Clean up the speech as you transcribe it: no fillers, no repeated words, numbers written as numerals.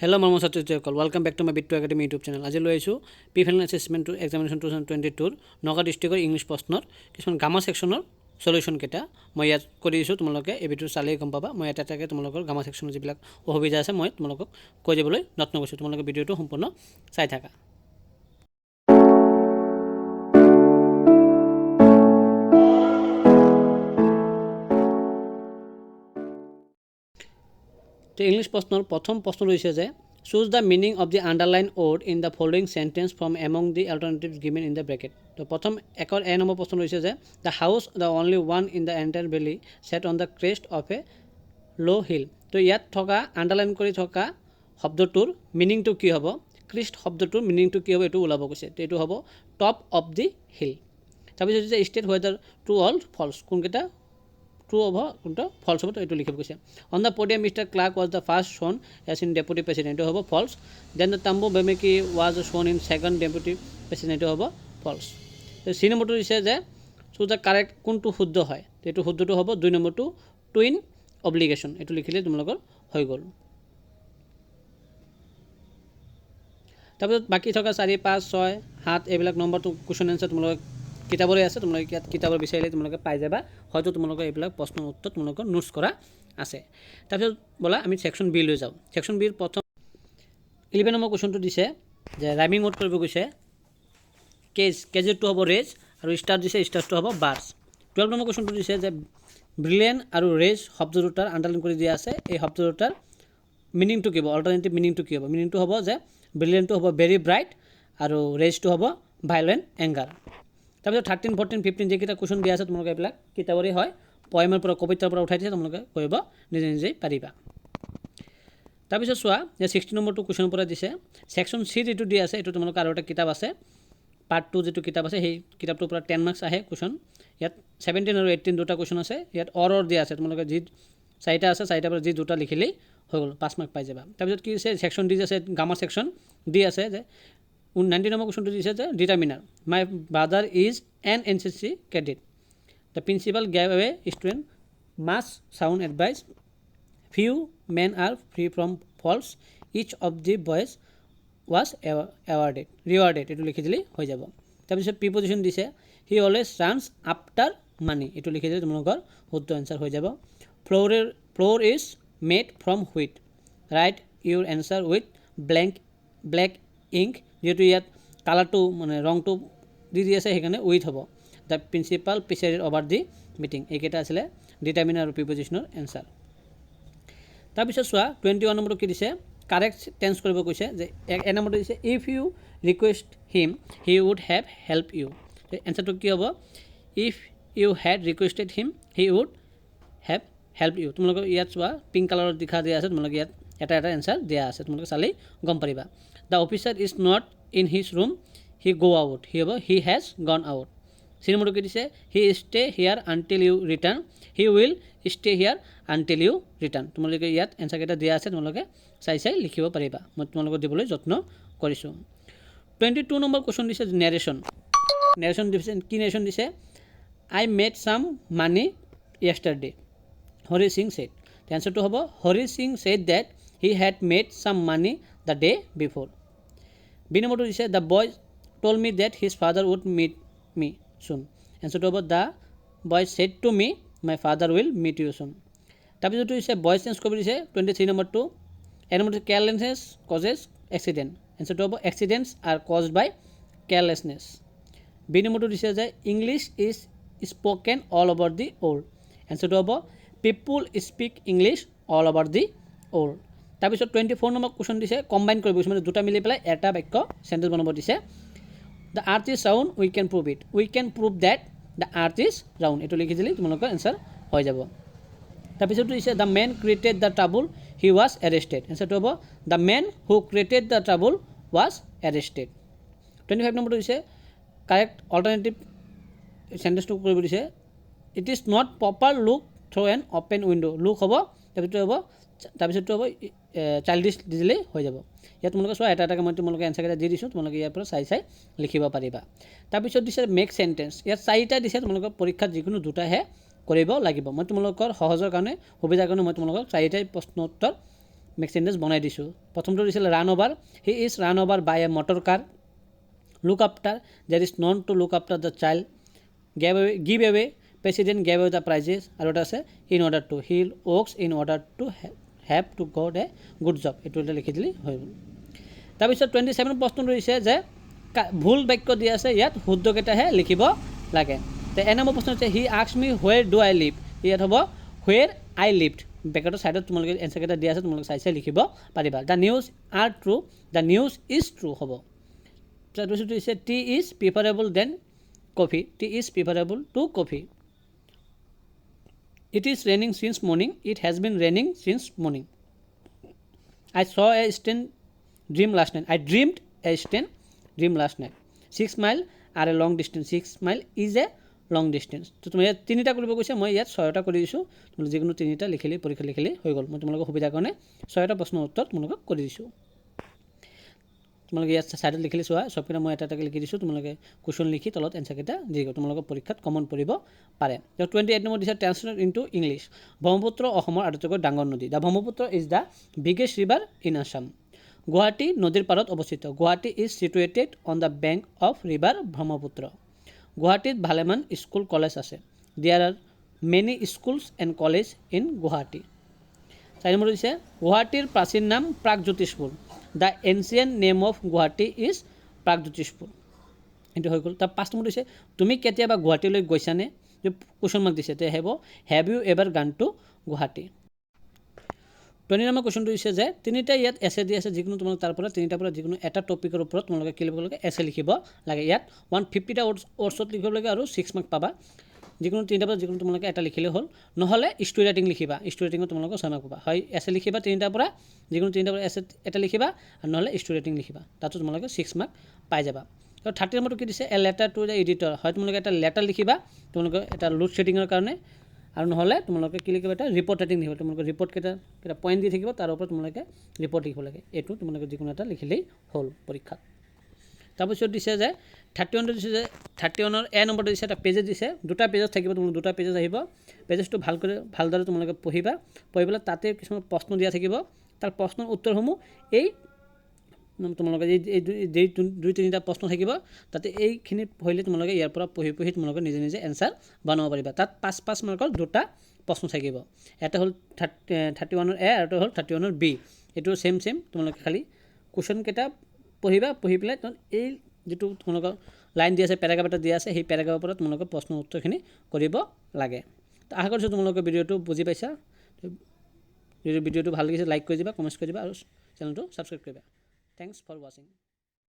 Hello, Mama Satyajakal. Welcome back to my Bit2 Academy YouTube channel. আজি লৈ আছো pre final assessment to examination 2022 Nagaon ডিষ্ট্ৰিক্টৰ English প্ৰশ্নৰ কিছুমান গামা ছেকশ্যনৰ সলিউশ্যন কেইটা মই ইয়াত কৰি দিছোঁ। তোমালোকে এই ভিডিঅ'টো চালেই গম পাবা। মই এটা এটাকৈ তোমালোকৰ গামা ছেকশ্যনৰ যিবিলাক অসুবিধা আছে মই তোমালোকক কৈ দিবলৈ যত্ন কৰিছোঁ। তোমালোকে ভিডিঅ'টো সম্পূৰ্ণ চাই থাকা। তো ইংলিছ প্ৰশ্নৰ প্ৰথম প্ৰশ্ন হৈছে যে choose the meaning of the underlined word in the following sentence from among the alternatives given in the bracket. তো প্ৰথম একৰ এ নম্বৰ প্ৰশ্ন হৈছে যে the house the only one in the entire valley set on the crest of a low hill. তো ইয়াত থকা underline কৰি থকা শব্দটোৰ মিনিংটো কি হ'ব? ক্ৰিষ্ট শব্দটোৰ মিনিংটো কি হ'ব এইটো ওলাব কৈছে। তো এইটো হ'ব টপ অফ দি হিল। তাৰপিছত হৈছে state whether true or false, কোনকেইটা ট্ৰু হ'ব কোনটো ফল্ছ হ'ব এইটো লিখিব কৈছে। On the podium mister Clark was the first shown as in deputy president, এইটো হ'ব ফল্ছ। দেন দ্য তাম্বু বেমেকি was shown in second deputy president, এইটো হ'ব ফল্ছ। চি নম্বৰটো দিছে যে চুজ দ্য কাৰেক্ট কোনটো শুদ্ধ হয়, এইটো শুদ্ধটো হ'ব 2 নম্বৰটো টুইন অব্লিগেশ্যন, এইটো লিখিলে তোমালোকৰ হৈ গ'ল। তাৰপিছত বাকী থকা 4, 5, 6, 7 এইবিলাক নম্বৰটো কুৱেশ্যন এনচাৰ তোমালোকে কিতাপৰে আছে। তোমালোকে ইয়াত কিতাপৰ বিচাৰিলে তোমালোকে পাই যাবা। হয়তো তোমালোকৰ এইবিলাক প্ৰশ্নৰ উত্তৰ তোমালোকৰ নোটছ কৰা আছে। তাৰপিছত ব'লা আমি ছেকশ্যন বি লৈ যাওঁ। ছেকশ্যন বিৰ প্ৰথম 11 নম্বৰ কুৱেশ্যনটো দিছে যে ৰাইমিং ৱৰ্ড কৰিব গৈছে। কেজটো হ'ব ৰেজ আৰু ষ্টাৰ্ট দিছে, ষ্টাৰ্টটো হ'ব বাৰ্ডছ। 12 নম্বৰ কুৱেশ্যনটো দিছে যে ব্ৰিলিয়েণ্ট আৰু ৰেজ শব্দ দুটাৰ আণ্ডাৰলাইন কৰি দিয়া আছে। এই শব্দ দুটাৰ মিনিংটো কি হ'ব, অল্টাৰনেটিভ মিনিংটো কি হ'ব? মিনিংটো হ'ব যে ব্ৰিলিয়েণ্টটো হ'ব ভেৰি ব্ৰাইট আৰু ৰেজটো হ'ব ভাইলেণ্ট এংগাৰ। তাৰপিছত 13, 14, 15 যিকেইটা কুৱেশ্যন দিয়া আছে তোমালোকে এইবিলাক কিতাপৰে হয়, পয়েমৰ পৰা কবিতাৰ পৰা উঠাই দিছে, তোমালোকে কৰিব নিজে নিজেই পাৰিবা। তাৰপিছত চোৱা যে 16 নম্বৰটো কুৱেশ্যনৰ পৰা দিছে। ছেকশ্যন চি যিটো দিয়া আছে এইটো তোমালোকৰ আৰু এটা কিতাপ আছে, পাৰ্ট 2 যিটো কিতাপ আছে সেই কিতাপটোৰ পৰা 10 মাৰ্কছ আহে কুৱেশ্যন। ইয়াত 17 আৰু 18 দুটা কুৱেশ্যন আছে। ইয়াত অৰ দিয়া আছে, তোমালোকে যি 4টা আছে 4টাৰ পৰা যি দুটা লিখিলেই হৈ গ'ল, 5 মাৰ্ক পাই যাবা। তাৰপিছত কি আছে ছেকশ্যন ডি আছে, গামা ছেকশ্যন ডি আছে যে 19 নম্বৰ কুৱেশ্যনটো দিছে যে determiner my brother is an NCC cadet, the principal gave away student must sound advice, few men are free from faults, each of the boys was rewarded, এইটো লিখি দিলেই হৈ যাব। তাৰপিছত প্ৰিপজিশ্যন দিছে he always runs after money, এইটো লিখি দিলে তোমালোকৰ শুদ্ধ এনচাৰ হৈ যাব। Flour is made from wheat, right Euro answer with black ink, যিহেতু ইয়াত কালাৰটো মানে ৰংটো দি আছে সেইকাৰণে উইথ হ'ব। The principal presided over the meeting, এইকেইটা আছিলে ডিটাৰমিনাৰ আৰু প্ৰিপজিশ্যনৰ এনচাৰ। তাৰপিছত চোৱা 21 নম্বৰটো কি দিছে, কাৰেক্ট টেন্স কৰিব কৈছে যে এ নম্বৰটো দিছে if you request him he would have help you, এনচাৰটো কি হ'ব if you had requested him he would have help you. তোমালোকৰ ইয়াত চোৱা পিংক কালাৰত দেখা দিয়া আছে, তোমালোকে ইয়াত এটা এটা এনচাৰ দিয়া আছে, তোমালোকে চালেই গম পাৰিবা। The officer is not in his room he go out, he হ'ব he has gone out. C নম্বৰটো কি দিছে he stay here until you return, he will stay here until you return. তোমালোকে ইয়াত এনচাৰকেইটা দিয়া আছে, তোমালোকে চাই লিখিব পাৰিবা, মই তোমালোকক দিবলৈ যত্ন কৰিছোঁ। 22 নম্বৰ কুৱেশ্যন দিছে নেৰেশ্যন দিছে। কি নেৰেশ্যন দিছে I made some money yesterday, Hari Singh said, এনচাৰটো হ'ব Hari Singh said that he had made some money the day before. B নম্বৰটো দিছে the boy told me that his father would meet me soon, এনচাৰটো হ'ব the boy said to me my father will meet you soon. তাৰপিছত দিছে বইচ change কৰিব দিছে 23 নম্বৰটো। এ নম্বৰটো কেয়াৰলেছনেছ কজেছ এক্সিডেণ্ট, এনচাৰটো হ'ব accidents are caused by carelessness. B নম্বৰটো দিছে যে English is spoken all over the world, এনচাৰটো হ'ব people speak English all over the world. তাৰপিছত 24 নম্বৰ কুৱেশ্যন দিছে কম্বাইন কৰিব গৈছে, মানে দুটা মিলি পেলাই এটা বাক্য চেণ্টেঞ্চ বনাব দিছে। The earth is round we can prove it, we can prove that the earth is round, এইটো লিখি দিলে তোমালোকৰ এনচাৰ হৈ যাব। তাৰপিছতো দিছে the man created the trouble he was arrested, এনচাৰটো হ'ব the man who created the trouble was arrested. 25 নম্বৰটো দিছে কাৰেক্ট অল্টাৰনেটিভ চেণ্টেঞ্চটো কৰিব দিছে it is not proper look through an open window', look হ'ব তাৰপিছতটো হ'ব চাইল্ডিছ দি দিলেই হৈ যাব। ইয়াত তোমালোকে চোৱা এটা এটাকৈ মই তোমালোকে এনচাৰকেইটা দি দিছোঁ, তোমালোকে ইয়াৰ পৰা চাই লিখিব পাৰিবা। তাৰপিছত দিছে মেক চেণ্টেঞ্চ, ইয়াত 4টা দিছে, তোমালোকৰ পৰীক্ষাত যিকোনো দুটাহে কৰিব লাগিব। মই তোমালোকৰ সহজৰ কাৰণে সুবিধাৰ কাৰণে মই তোমালোকক 4টাই প্ৰশ্ন উত্তৰ মেক চেণ্টেঞ্চ বনাই দিছোঁ প্ৰথমটো দিছিলে run over he is run over by a motor car look after there is none to look after the child give away president gave away the prizes আৰু এটা আছে in order to he works in order to have to got a good job এইটো এটা লিখি দিলে হৈ গ'ল তাৰপিছত 27 প্ৰশ্নটো দিছে যে ভুল বাক্য দি আছে ইয়াত শুদ্ধকেইটাহে লিখিব লাগে তো এ নম্বৰ প্ৰশ্ন হৈছে he ask me where do I live ইয়াত হ'ব হুৱেৰ আই লিভড বেকেটৰ ছাইডত তোমালোকে এনচাৰকেইটা দিয়া আছে তোমালোকে চাই লিখিব পাৰিবা the news are true the news is true হ'ব তাৰপিছত হৈছে tea is preferable than coffee tea is preferable to coffee it is raining since morning it has been raining since morning I saw a strange dream last night I dreamed a strange dream last night 6 mile are a long distance 6 mile is a long distance তো তুমি ইয়াত তিনিটা কৰিব কৈছে মই ইয়াত 6টা কৰি দিছোঁ তোমালোকে যিকোনো তিনিটা লিখিলে পৰীক্ষা লিখিলে হৈ গ'ল মই তোমালোকৰ সুবিধাৰ কাৰণে 6টা প্ৰশ্নৰ উত্তৰ তোমালোকক কৰি দিছোঁ তোমালোকে ইয়াত চাইডত লিখিলে চোৱা চবকেইটা মই এটা এটাকৈ লিখি দিছোঁ তোমালোকে কুৱেশ্যন লিখি তলত এনচাৰকেইটা দি গ'ল তোমালোকৰ পৰীক্ষাত কমন পৰিব পাৰে 28 নম্বৰ দিছে ট্ৰান্সলেট ইনটু ইংলিছ ব্ৰহ্মপুত্ৰ অসমৰ আটাইতকৈ ডাঙৰ নদী the Brahmaputra is the biggest river in Assam Guwahati নদীৰ পাৰত অৱস্থিত Guwahati is situated on the bank of river Brahmaputra গুৱাহাটীত ভালেমান স্কুল কলেজ আছে there are many schools and college in Guwahati 4 number দিছে গুৱাহাটীৰ প্ৰাচীন নাম Pragjyotishpur the ancient name of Guwahati is Pragjyotishpur এইটো হৈ গ'ল তাৰ 5 নম্বৰ দিছে তুমি কেতিয়াবা গুৱাহাটীলৈ গৈছানে যে কুৱেশ্যন মাৰ্ক দিছে তে হেভ ইউ এভাৰ গান টু গুৱাহাটী 20 নম্বৰ কুৱেশ্যনটো দিছে যে তিনিটা ইয়াত এছে দি আছে যিকোনো তোমালোক তাৰ পৰা তিনিটাৰ পৰা যিকোনো এটা টপিকৰ ওপৰত তোমালোকে কি লিখিব লাগে এছে লিখিব লাগে ইয়াত 150টা ৱৰ্ডছত লিখিব লাগে আৰু 6 মাৰ্ক পাবা যিকোনো তিনিটাৰ পৰা যিকোনো তোমালোকে এটা লিখিলে হ'ল নহ'লে ষ্টৰি ৰাইটিং লিখিবা ষ্টৰি ৰাইটিঙত তোমালোকে 6 মাৰ্ক পাবা হয় এছে লিখিবা তিনিটাৰ পৰা যিকোনো তিনিটাৰ পৰা এছে এটা লিখিবা আৰু নহ'লে ষ্টৰি ৰাইটিং লিখিবা তাতো তোমালোকে 6 মাৰ্ক পাই যাবা আৰু 30 নম্বৰটো কি দিছে a letter to the editor হয় তোমালোকে এটা লেটাৰ লিখিবা তোমালোকে এটা লোড ছেটিঙৰ কাৰণে আৰু নহ'লে তোমালোকে কি লিখিবা এটা ৰিপৰ্ট ৰাইটিং লিখিবা তোমালোকে ৰিপৰ্ট কেইটা পইণ্ট দি থাকিব তাৰ ওপৰত তোমালোকে ৰিপৰ্ট লিখিব লাগে এইটো তোমালোকে যিকোনো এটা লিখিলেই হ'ল পৰীক্ষাত তাৰপিছত দিছে যে 31 দিছে যে 31 এ নম্বৰটো দিছে এটা পেজেছ দিছে দুটা পেজত থাকিব তোমালোকে দুটা পেজত আহিব পেজেছটো ভালদৰে তোমালোকে পঢ়ি পেলাই তাতে কিছুমান প্ৰশ্ন দিয়া থাকিব তাৰ প্ৰশ্নৰ উত্তৰসমূহ এই তোমালোকে এই দুই তিনিটা প্ৰশ্ন থাকিব তাতে এইখিনি পঢ়িলে তোমালোকে ইয়াৰ পৰা পঢ়ি তোমালোকে নিজে নিজে এনচাৰ বনাব পাৰিবা তাত 5 মাৰ্কৰ দুটা প্ৰশ্ন থাকিব এটা হ'ল 31 এ আৰু এটা হ'ল 31 বি এইটো সেম তোমালোকে খালি কুৱেশ্যন কেইটা পঢ়ি পেলাই এই যেটো তোমালোকৰ লাইন দিয়া আছে পেৰাগ্ৰাফ এটা দিয়া আছে সেই পেৰাগ্ৰাফৰ পৰা তোমালোকে প্ৰশ্ন উত্তৰখিনি কৰিব লাগে তো আশা কৰিছোঁ তোমালোকে ভিডিঅ'টো বুজি পাইছা যদি ভিডিঅ'টো ভাল লাগিছে লাইক কৰি দিবা কমেণ্ট কৰি দিবা আৰু চেনেলটো ছাবস্ক্ৰাইব কৰিবা Thanks for watching.